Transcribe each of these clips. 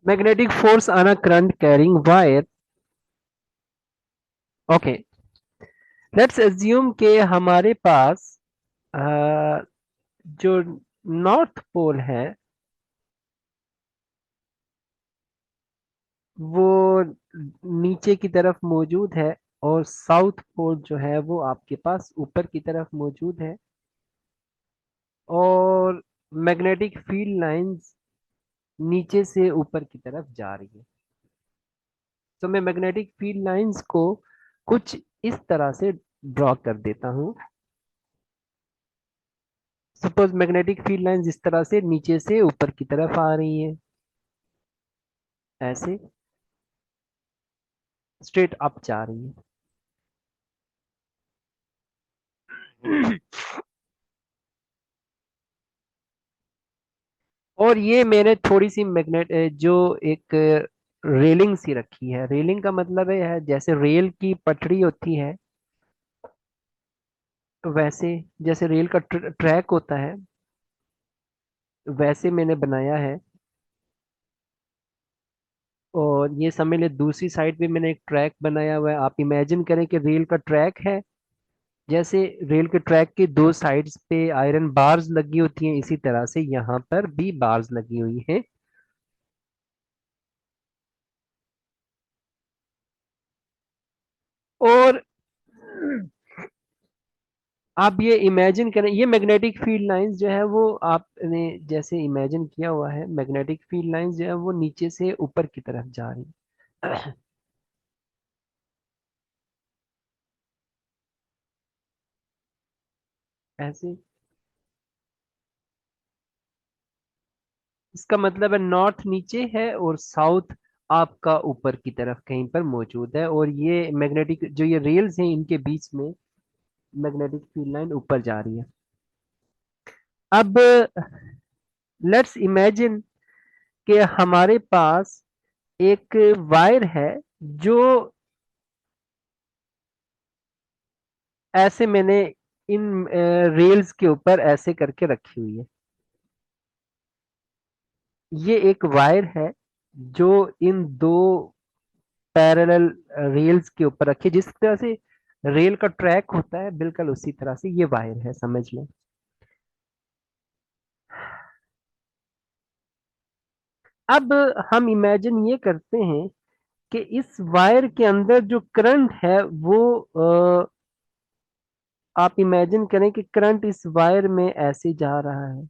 Magnetic force on a current carrying wire. Okay, let's assume कि हमारे पास अ, जो north pole है वो नीचे की तरफ मौजूद है, और साउथ पोल जो है वो आपके पास ऊपर की तरफ मौजूद है, और मैग्नेटिक फील्ड लाइंस नीचे से ऊपर की तरफ जा रही है। तो मैं मैग्नेटिक फील्ड लाइंस को कुछ इस तरह से ड्रॉ कर देता हूं। सपोज मैग्नेटिक फील्ड लाइंस इस तरह से नीचे से ऊपर की तरफ आ रही है, ऐसे स्ट्रेट अप जा रही है। और ये मैंने थोड़ी सी मैग्नेट जो एक रेलिंग सी रखी है। रेलिंग का मतलब है जैसे रेल की पटरी होती है, तो वैसे जैसे रेल का ट्रैक होता है, वैसे मैंने बनाया है। और ये समझ ले दूसरी साइड पे मैंने एक ट्रैक बनाया हुआ है। आप इमेजिन करें कि रेल का ट्रैक है, जैसे रेल के ट्रैक के दो साइड्स पे आयरन बार्स लगी होती हैं, इसी तरह से यहाँ पर भी बार्स लगी हुई हैं। और आप ये इमेजिन करें, ये मैग्नेटिक फील्ड लाइंस जो है वो आपने जैसे इमेजिन किया हुआ है, मैग्नेटिक फील्ड लाइंस जो है वो नीचे से ऊपर की तरफ जा रही है। ऐसे इसका मतलब है नॉर्थ नीचे है और साउथ आपका ऊपर की तरफ कहीं पर मौजूद है, और ये मैग्नेटिक जो ये रेल्स हैं इनके बीच में मैग्नेटिक फील्ड लाइन ऊपर जा रही है। अब लेट्स इमेजिन कि हमारे पास एक वायर है, जो ऐसे मैंने इन रेल्स के ऊपर ऐसे करके रखी हुई है। ये एक वायर है जो इन दो पैरेलल रेल्स के ऊपर रखी है। जिस तरह से रेल का ट्रैक होता है बिल्कुल उसी तरह से ये वायर है, समझ लें। अब हम इमेजिन ये करते हैं कि इस वायर के अंदर जो करंट है वो आप इमेजिन करें कि करंट इस वायर में ऐसे जा रहा है,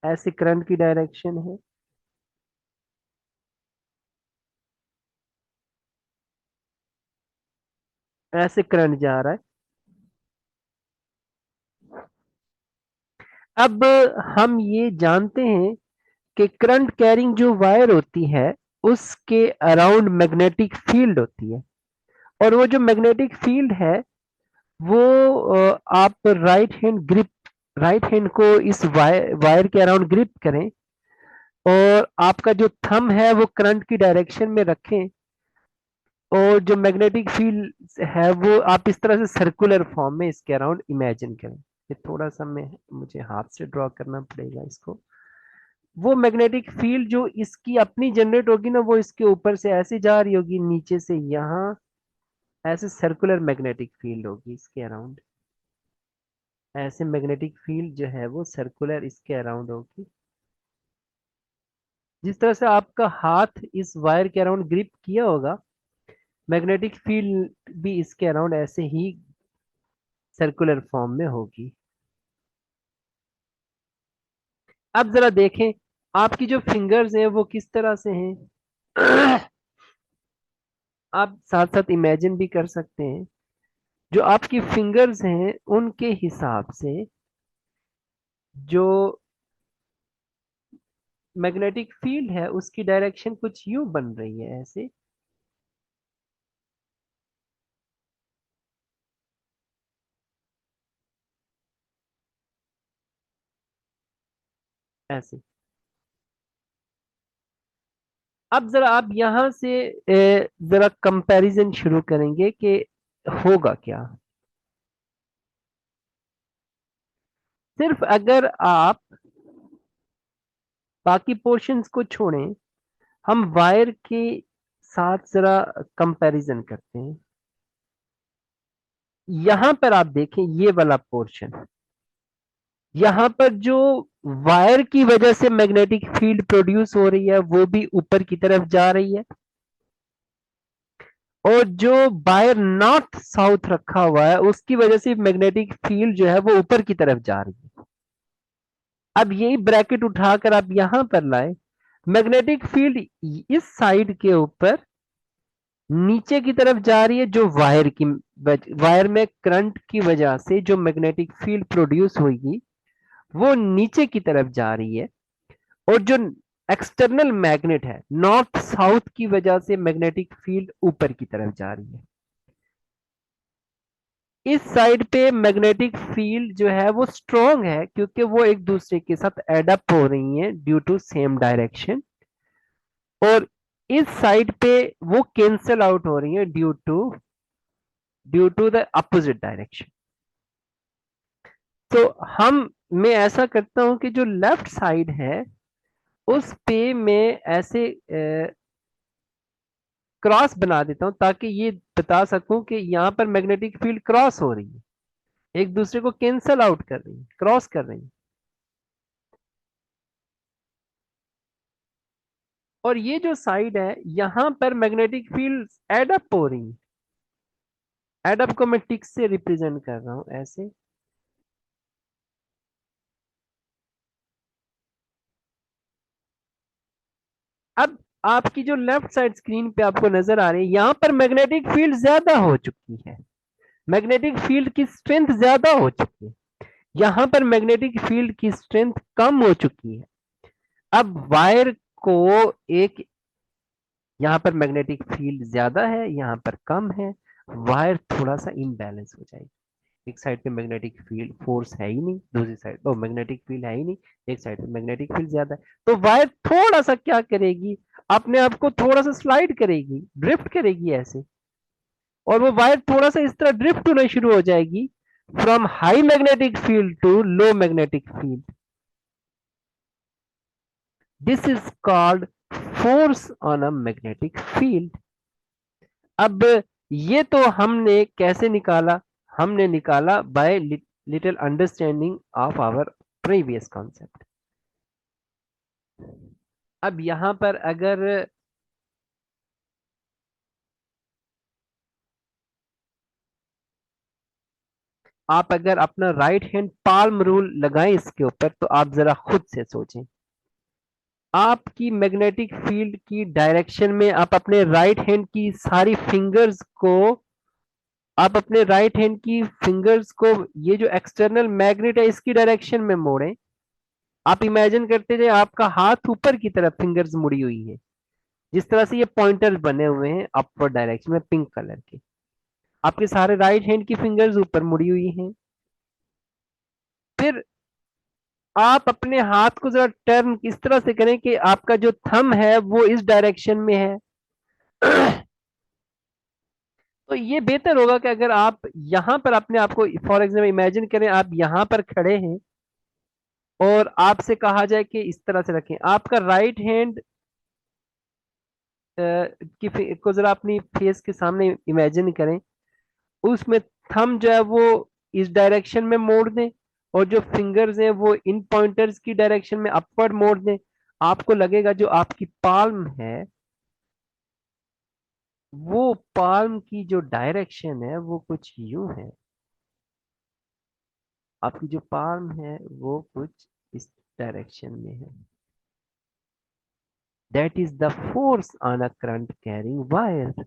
ऐसे करंट की डायरेक्शन है, ऐसे करंट जा रहा है। अब हम ये जानते हैं कि करंट कैरिंग जो वायर होती है उसके अराउंड मैग्नेटिक फील्ड होती है, और वो जो मैग्नेटिक फील्ड है वो आप राइट हैंड को इस वायर के अराउंड ग्रिप करें, और आपका जो थंब है वो करंट की डायरेक्शन में रखें, और जो मैग्नेटिक फील्ड है वो आप इस तरह से सर्कुलर फॉर्म में इसके अराउंड इमेजिन करें। ये थोड़ा सा मैं मुझे हाथ से ड्रॉ करना पड़ेगा इसको। वो मैग्नेटिक फील्ड जो इसकी अपनी जनरेट होगी ना, वो इसके ऊपर से ऐसे जा रही होगी नीचे से यहाँ, ऐसे सर्कुलर मैग्नेटिक फील्ड होगी इसके अराउंड। ऐसे मैग्नेटिक फील्ड जो है वो सर्कुलर इसके अराउंड होगी। जिस तरह से आपका हाथ इस वायर के अराउंड ग्रिप किया होगा, मैग्नेटिक फील्ड भी इसके अराउंड ऐसे ही सर्कुलर फॉर्म में होगी। अब जरा देखें आपकी जो फिंगर्स हैं वो किस तरह से हैं। आप साथ साथ इमेजिन भी कर सकते हैं, जो आपकी फिंगर्स हैं उनके हिसाब से जो मैग्नेटिक फील्ड है उसकी डायरेक्शन कुछ यूं बन रही है, ऐसे ऐसे। अब जरा आप यहां से जरा कंपैरिजन शुरू करेंगे कि होगा क्या। सिर्फ अगर आप बाकी पोर्शंस को छोड़ें, हम वायर के साथ जरा कंपैरिजन करते हैं। यहां पर आप देखें ये वाला पोर्शन, यहां पर जो वायर की वजह से मैग्नेटिक फील्ड प्रोड्यूस हो रही है वो भी ऊपर की तरफ जा रही है, और जो वायर नॉर्थ साउथ रखा हुआ है उसकी वजह से मैग्नेटिक फील्ड जो है वो ऊपर की तरफ जा रही है। अब यही ब्रैकेट उठाकर आप यहां पर लाए, मैग्नेटिक फील्ड इस साइड के ऊपर नीचे की तरफ जा रही है, जो वायर में करंट की वजह से जो मैग्नेटिक फील्ड प्रोड्यूस होगी वो नीचे की तरफ जा रही है, और जो एक्सटर्नल मैग्नेट है नॉर्थ साउथ की वजह से मैग्नेटिक फील्ड ऊपर की तरफ जा रही है। इस साइड पे मैग्नेटिक फील्ड जो है वो स्ट्रॉन्ग है क्योंकि वो एक दूसरे के साथ एडअप हो रही हैं ड्यू टू सेम डायरेक्शन, और इस साइड पे वो कैंसल आउट हो रही हैं due to the opposite direction. तो हम मैं ऐसा करता हूं कि जो लेफ्ट साइड है उस पे मैं ऐसे क्रॉस बना देता हूं ताकि ये बता सकूं कि यहां पर मैग्नेटिक फील्ड क्रॉस हो रही है, एक दूसरे को कैंसल आउट कर रही है, क्रॉस कर रही है। और ये जो साइड है यहां पर मैग्नेटिक फील्ड एडअप हो रही है। एडअप को मैं टिक से रिप्रेजेंट कर रहा हूं ऐसे। अब आपकी जो लेफ्ट साइड स्क्रीन पे आपको नजर आ रही है यहां पर मैग्नेटिक फील्ड ज्यादा हो चुकी है, मैग्नेटिक फील्ड की स्ट्रेंथ ज्यादा हो चुकी है, यहां पर मैग्नेटिक फील्ड की स्ट्रेंथ कम हो चुकी है। अब वायर को एक, यहां पर मैग्नेटिक फील्ड ज्यादा है यहां पर कम है, वायर थोड़ा सा इम्बैलेंस हो जाएगी। एक साइड पे मैग्नेटिक फील्ड फोर्स है ही नहीं, दूसरी साइड ओ मैग्नेटिक फील्ड है ही नहीं, एक साइड पे मैग्नेटिक फील्ड ज्यादा है, तो वायर थोड़ा सा क्या करेगी, अपने आप को थोड़ा सा स्लाइड करेगी, ड्रिफ्ट करेगी ऐसे, और वो वायर थोड़ा सा इस तरह ड्रिफ्ट होना शुरू हो जाएगी from high magnetic field to low magnetic field. This is called force on a magnetic field. अब ये तो हमने कैसे निकाला, हमने निकाला by little understanding of our previous concept. अब यहां पर अगर आप अगर अपना राइट हैंड पाल्म रूल लगाएं इसके ऊपर, तो आप जरा खुद से सोचें, आपकी मैग्नेटिक फील्ड की डायरेक्शन में आप अपने राइट हैंड की सारी फिंगर्स को, आप अपने राइट हैंड की फिंगर्स को ये जो एक्सटर्नल मैग्नेट है इसकी डायरेक्शन में मोड़ें। आप इमेजिन करते जाए आपका हाथ ऊपर की तरफ फिंगर्स मुड़ी हुई है, जिस तरह से ये पॉइंटर्स बने हुए हैं अपवर्ड डायरेक्शन में पिंक कलर के, आपके सारे राइट हैंड की फिंगर्स ऊपर मुड़ी हुई हैं। फिर आप अपने हाथ को जरा टर्न इस तरह से करें कि आपका जो थंब है वो इस डायरेक्शन में है। तो ये बेहतर होगा कि अगर आप यहां पर अपने आप को फॉर एग्जाम्पल इमेजिन करें, आप यहां पर खड़े हैं और आपसे कहा जाए कि इस तरह से रखें, आपका राइट हैंड को जरा अपनी फेस के सामने इमेजिन करें, उसमें थंब जो है वो इस डायरेक्शन में मोड़ दें, और जो फिंगर्स हैं वो इन पॉइंटर्स की डायरेक्शन में अपवर्ड मोड़ दें। आपको लगेगा जो आपकी पाल्म है वो पाल्म की जो डायरेक्शन है वो कुछ यूं है, आपकी जो पाल्म है वो कुछ इस डायरेक्शन में है। That is the force on a current carrying wire.